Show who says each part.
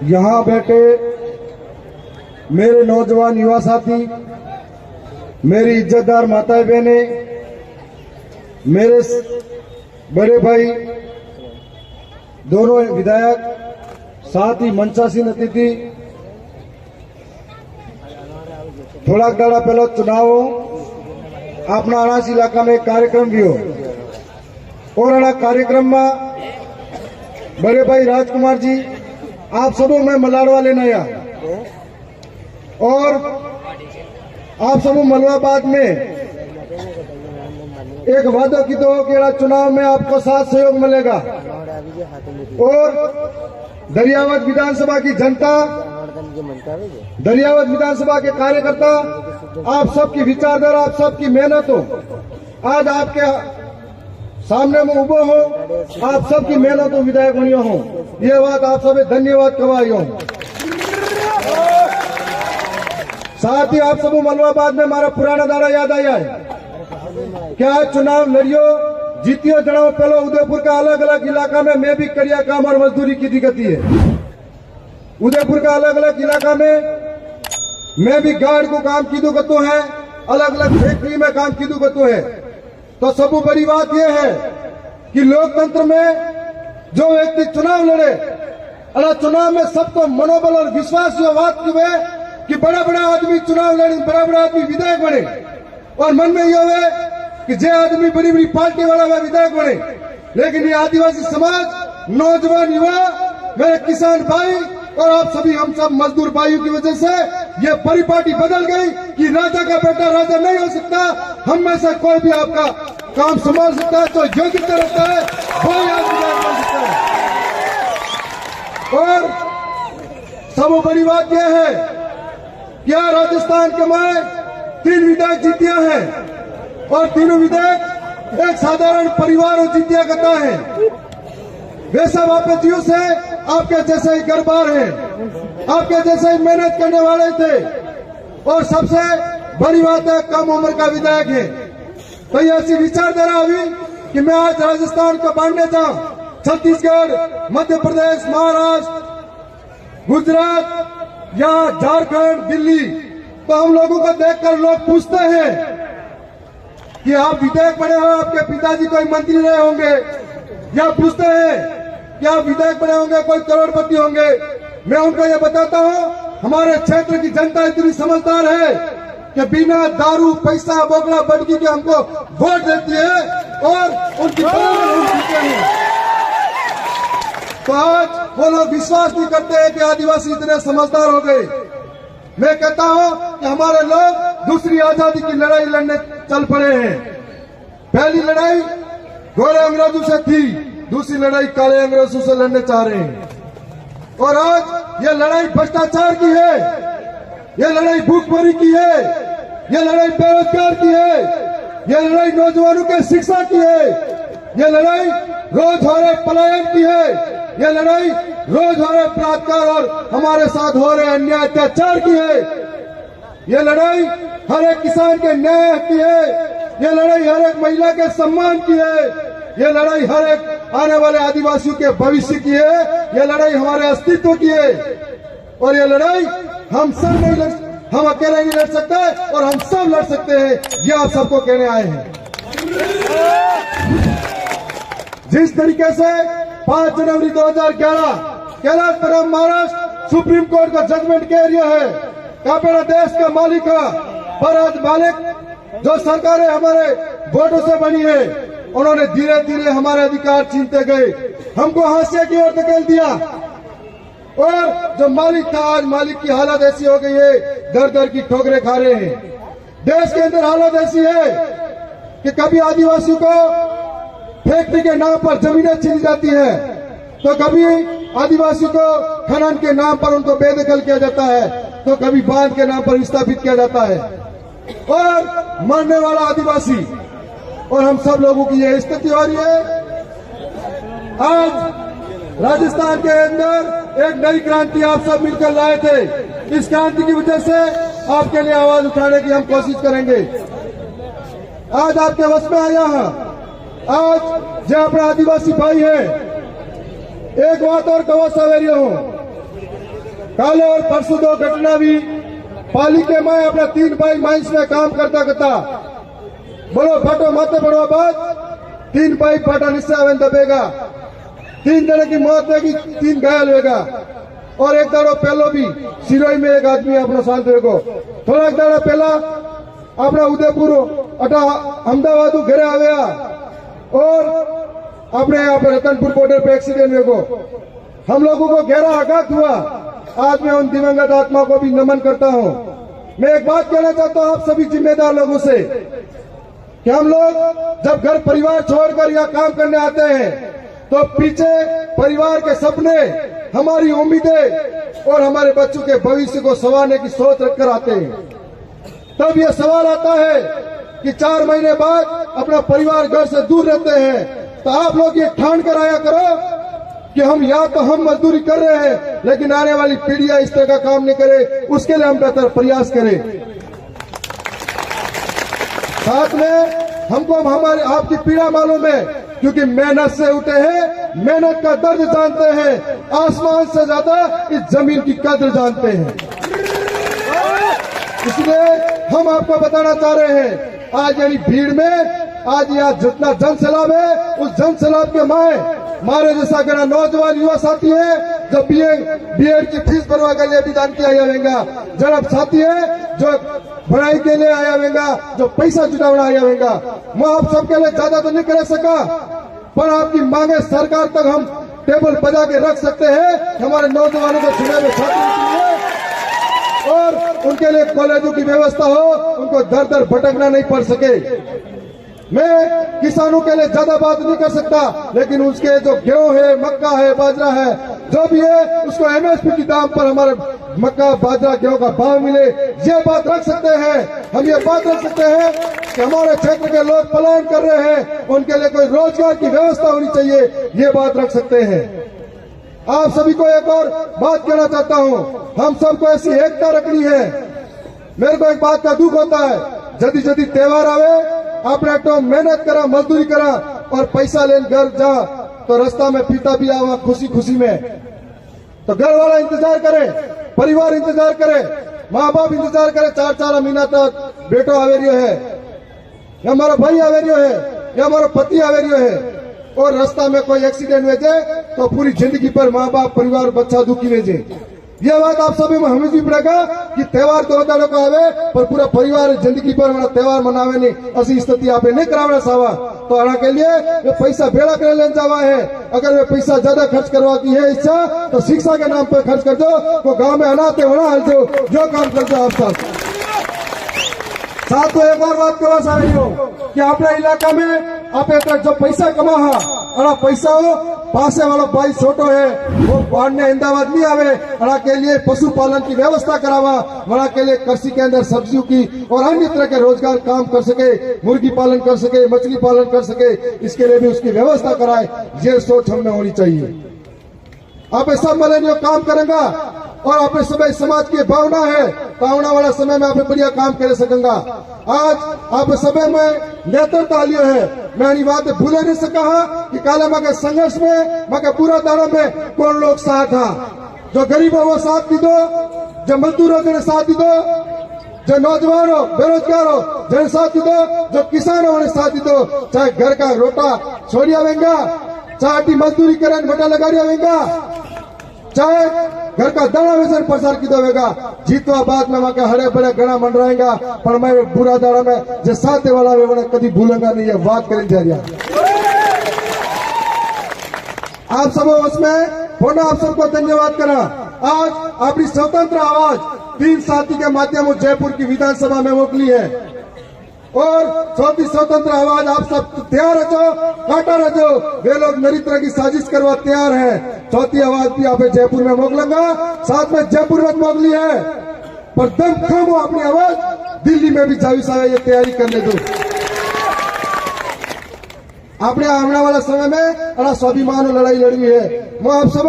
Speaker 1: यहाँ बैठे मेरे नौजवान युवा साथी, मेरी इज्जतदार माताएं बहनें, मेरे बड़े भाई, दोनों विधायक, साथ ही मंचासीन अतिथि, थोड़ा दाड़ा पहले चुनाव अपना अनाज इलाका में कार्यक्रम भी हो और अना कार्यक्रम में बड़े भाई राजकुमार जी आप सबों में मलाड़वा लेना आया और आप सबों मलवाबाद में एक वादा की तो कि चुनाव में आपको साथ सहयोग मिलेगा और दरियावत विधानसभा की जनता, दरियावत विधानसभा के कार्यकर्ता, आप सबकी विचारधारा, आप सबकी मेहनत हो आज आपके सामने में उभो हो, आप सबकी मेहनत हो विधायक बनियो हो, ये बात आप सभी धन्यवाद कवाई हो। साथ ही आप सब मलवाबाद में हमारा पुराना दारा याद आया है। क्या चुनाव लड़ियो जीतियो जनाओ पहले उदयपुर का अलग अलग इलाका में मैं भी करिया काम और मजदूरी की दिक्कती है। उदयपुर का अलग अलग इलाका में मैं भी गार्ड को काम की दुगतो है, अलग अलग फैक्ट्री में काम की दुगतो है। तो सब बड़ी बात यह है कि लोकतंत्र में जो व्यक्ति चुनाव लड़े अला चुनाव में सबको मनोबल और विश्वास ये बात की कि बड़ा बड़ा आदमी चुनाव लड़े, बड़ा बड़ा आदमी विधायक बने और मन में यह है कि जे आदमी बड़ी बड़ी पार्टी वाला वह विधायक बने। लेकिन ये आदिवासी समाज, नौजवान युवा, मेरे किसान भाई और आप सभी हम सब मजदूर भाइयों की वजह से ये परिपाटी बदल गई कि राजा का बेटा राजा नहीं हो सकता। हम में से कोई भी आपका काम संभाल सकता है, तो योग्यता रखता है कोई आज विधायक बन सकता है। और सब बड़ी बात यह है क्या राजस्थान के में 3 विधायक जीतिया है और तीनों विधायक एक साधारण परिवार और जीतिया करता है। वे सब आपके जीव से आपके जैसे ही गरबार है, आपके जैसे ही मेहनत करने वाले थे और सबसे बड़ी बात है कम उम्र का विधायक है। तो ये ऐसी विचारधारा हुई कि मैं आज राजस्थान को बांटने जाऊं, छत्तीसगढ़, मध्य प्रदेश, महाराष्ट्र, गुजरात या झारखंड, दिल्ली, तो हम लोगों को देखकर लोग पूछते हैं कि आप विधायक बने हो, आपके पिताजी कोई मंत्री रहे होंगे, या पूछते हैं कि आप विधायक बने होंगे, कोई करोड़पति होंगे। मैं उनको ये बताता हूँ हमारे क्षेत्र की जनता इतनी समझदार है कि बिना दारू, पैसा, बोगला, बटकी के हमको वोट देती है और उनकी जीते हैं। तो आज वो लोग विश्वास नहीं करते हैं कि आदिवासी इतने समझदार हो गए। मैं कहता हूं कि हमारे लोग दूसरी आजादी की लड़ाई लड़ने चल पड़े हैं। पहली लड़ाई गोरे अंग्रेजों से थी, दूसरी लड़ाई काले अंग्रेजों से लड़ने चाह रहे हैं। और आज ये लड़ाई भ्रष्टाचार की है, ये लड़ाई भूखमरी की है, ये लड़ाई बेरोजगार की है, ये लड़ाई नौजवानों के शिक्षा की है, ये लड़ाई रोज हो रहे पलायन की है, ये लड़ाई रोज हो रहे बलात्कार और हमारे साथ हो रहे अन्याय अत्याचार की है, ये लड़ाई हर एक किसान के न्याय की है, ये लड़ाई हर एक महिला के सम्मान की है, ये लड़ाई हर एक आने वाले आदिवासियों के भविष्य की है, ये लड़ाई हमारे अस्तित्व की है। और ये लड़ाई हम सब नहीं हम अकेले नहीं लड़ सकते और हम सब लड़ सकते हैं, ये आप सबको कहने आए हैं। जिस तरीके से 5 जनवरी 2011 कैलाश परम महाराष्ट्र सुप्रीम कोर्ट का जजमेंट कह रहा है कि अपना देश का मालिक है, पर आज मालिक जो सरकारें हमारे वोटों से बनी है उन्होंने धीरे धीरे हमारे अधिकार छीनते गए, हमको हाशिए की ओर धकेल दिया। और जो मालिक था आज मालिक की हालत ऐसी हो गई है, दर दर की ठोकरें खा रहे हैं। देश के अंदर हालत ऐसी है कि कभी आदिवासियों को फैक्ट्री के नाम पर जमीनें छीनी जाती है, तो कभी आदिवासी को खनन के नाम पर उनको बेदखल किया जाता है, तो कभी बांध के नाम पर विस्थापित किया जाता है और मरने वाला आदिवासी। और हम सब लोगों की यह स्थिति हो रही है। आज राजस्थान के अंदर एक नई क्रांति आप सब मिलकर लाए थे। इस क्रांति की वजह से आपके लिए आवाज उठाने की हम कोशिश करेंगे। आज आपके वश में आया है, आज जो अपना आदिवासी भाई है, एक बात और कहो सवेरियो हो काले और परसों दो घटना भी पालिके में अपना 3 भाई माइंस में काम करता बोलो फाटो माते पड़ो बात 3 भाई फाटा निश्चय आवेन दबेगा 3 जने की मौत होगी 3 घायल होगा और एक दाड़ो पहलो भी सिरोही में एक आदमी अपना शांत होगा थोड़ा एक दाड़ा पहला अपना उदयपुर अटा अहमदाबाद घरे आया और अपने यहाँ पे रतनपुर बॉर्डर पे एक्सीडेंट हुआ हम लोगों को गहरा आघात हुआ आज मैं उन दिवंगत आत्मा को भी नमन करता हूँ मैं एक बात कहना चाहता हूँ आप सभी जिम्मेदार लोगों से कि हम लोग जब घर परिवार छोड़कर यहाँ काम करने आते हैं तो पीछे परिवार के सपने हमारी उम्मीदें और हमारे बच्चों के भविष्य को संवारने की सोच रखकर आते हैं तब यह सवाल आता है कि 4 महीने बाद अपना परिवार घर से दूर रहते हैं तो आप लोग ये ठान कर आया करो कि हम या तो हम मजदूरी कर रहे हैं लेकिन आने वाली पीढ़ियां इस तरह का काम नहीं करे उसके लिए हम बेहतर प्रयास करें साथ में हमको हमारे आपकी पीड़ा मालूम है क्योंकि मेहनत से उठे हैं मेहनत का दर्द जानते हैं आसमान से ज्यादा इस जमीन की कद्र जानते हैं इसलिए हम आपको बताना चाह रहे हैं आज यानी भीड़ में आज यहाँ जितना जन सैलाब है उस जन सैलाब के मारे जैसा गणा नौजवान युवा साथी है जो बीएड की फीस भरवा के लिए भी दान किया जाएगा जनाब साथी है जो पढ़ाई के लिए आया होगा जो पैसा जुटावना आया होगा मैं आप सबके लिए ज्यादा तो नहीं कर सका पर आपकी मांगे सरकार तक हम टेबल बजा के रख सकते हैं हमारे नौजवानों को चुने में छात्रों के लिए और उनके लिए कॉलेजों की व्यवस्था हो उनको दर दर भटकना नहीं पड़ सके मैं किसानों के लिए ज्यादा बात नहीं कर सकता लेकिन उसके जो गेहूं है मक्का है बाजरा है जो भी है उसको एमएसपी की दाम पर हमारे मक्का बाजरा गेहूं का भाव मिले ये बात रख सकते हैं हम ये बात रख सकते हैं कि हमारे क्षेत्र के लोग पलायन कर रहे हैं उनके लिए कोई रोजगार की व्यवस्था होनी चाहिए ये बात रख सकते हैं आप सभी को एक और बात कहना चाहता हूं हम सबको ऐसी एकता रखनी है मेरे को एक बात का दुख होता है जल्दी जल्दी त्योहार आवे आपने तो मेहनत करा मजदूरी करा और पैसा लेन घर जा तो रास्ता में पिता भी आवा खुशी खुशी में तो घर वाला इंतजार करे परिवार इंतजार करे माँ बाप इंतजार करे 4 महीना तक बेटो आवेरियो है या हमारा भाई आवेरियो है या हमारा पति आवेरियो है और रास्ता में कोई एक्सीडेंट हो जाए तो पूरी जिंदगी पर माँ बाप परिवार बच्चा दुखी भेजे यह बात आप सभी में हमें भी पड़ेगा कि त्योहार तो दाड़ो का आवे पर पूरा परिवार जिंदगी पर हमारा त्योहार मनावे नहीं ऐसी स्थिति आप नहीं करावना सावा तो आना के लिए वे पैसा बेड़ा कर लेने जावा है अगर वे पैसा ज्यादा खर्च करवाती है इच्छा तो शिक्षा के नाम पर खर्च कर दो तो गांव में अनाथ होना हल जो काम कर दो आप सब साथ में एक और बात करवा सा रही हो कि अपने इलाका में आप जो पैसा कमा और पैसा हो पासे वाला भाई छोटो है वो पढ़ने अहमदाबाद नहीं आवे वहाँ के लिए पशुपालन की व्यवस्था करावा वहाँ के लिए कृषि के अंदर सब्जियों की और अन्य तरह के रोजगार काम कर सके मुर्गी पालन कर सके मछली पालन कर सके इसके लिए भी उसकी व्यवस्था कराए ये सोच हमें होनी चाहिए आप ऐसा मिलेनियो काम करेंगा और अपने समय समाज की भावना है तो आने वाला समय में आप बढ़िया काम कर सकेंगा आज आप समय में नेतृत्व लियो है मैं बात भूले नहीं सका कि काले माँ के संघर्ष में माँ के पूरा दाड़ा में कौन लोग साथ था जो गरीबों वो साथ दी दो जो मजदूरों ने साथ दी दो जो नौजवान हो बेरोजगार हो जन साथ दी दो जो किसानों ने साथ दी दो चाहे घर का रोटा छोड़िया वेंगा चाहे मजदूरी करें मोटा लगा वेंगा चाहे घर का दाना वेचन प्रसार की देगा जीतवा बाद में वहां के हरे भरे गणा मन रहेगा पर मैं बुरा दाड़ा में जो साथ वाला वे बड़ा कभी भूलेगा नहीं है बात करें जा रहा आप सब उसमें फोना आप सबको धन्यवाद करा आज अपनी स्वतंत्र आवाज 3 साथी के माध्यम से जयपुर की विधानसभा में मोकली है और चौथी स्वतंत्र आवाज आप सब तैयार रहो काटा रहो वे लोग मेरी तरह की साजिश करवा तैयार है चौथी आवाज भी आप जयपुर में मोकलूंगा साथ में जयपुर में मोकली है पर दम कम हो अपनी आवाज दिल्ली में भी जावी साहब ये तैयारी करने दो आपने आने वाला समय में बड़ा स्वाभिमान लड़ाई लड़ी है मैं आप सब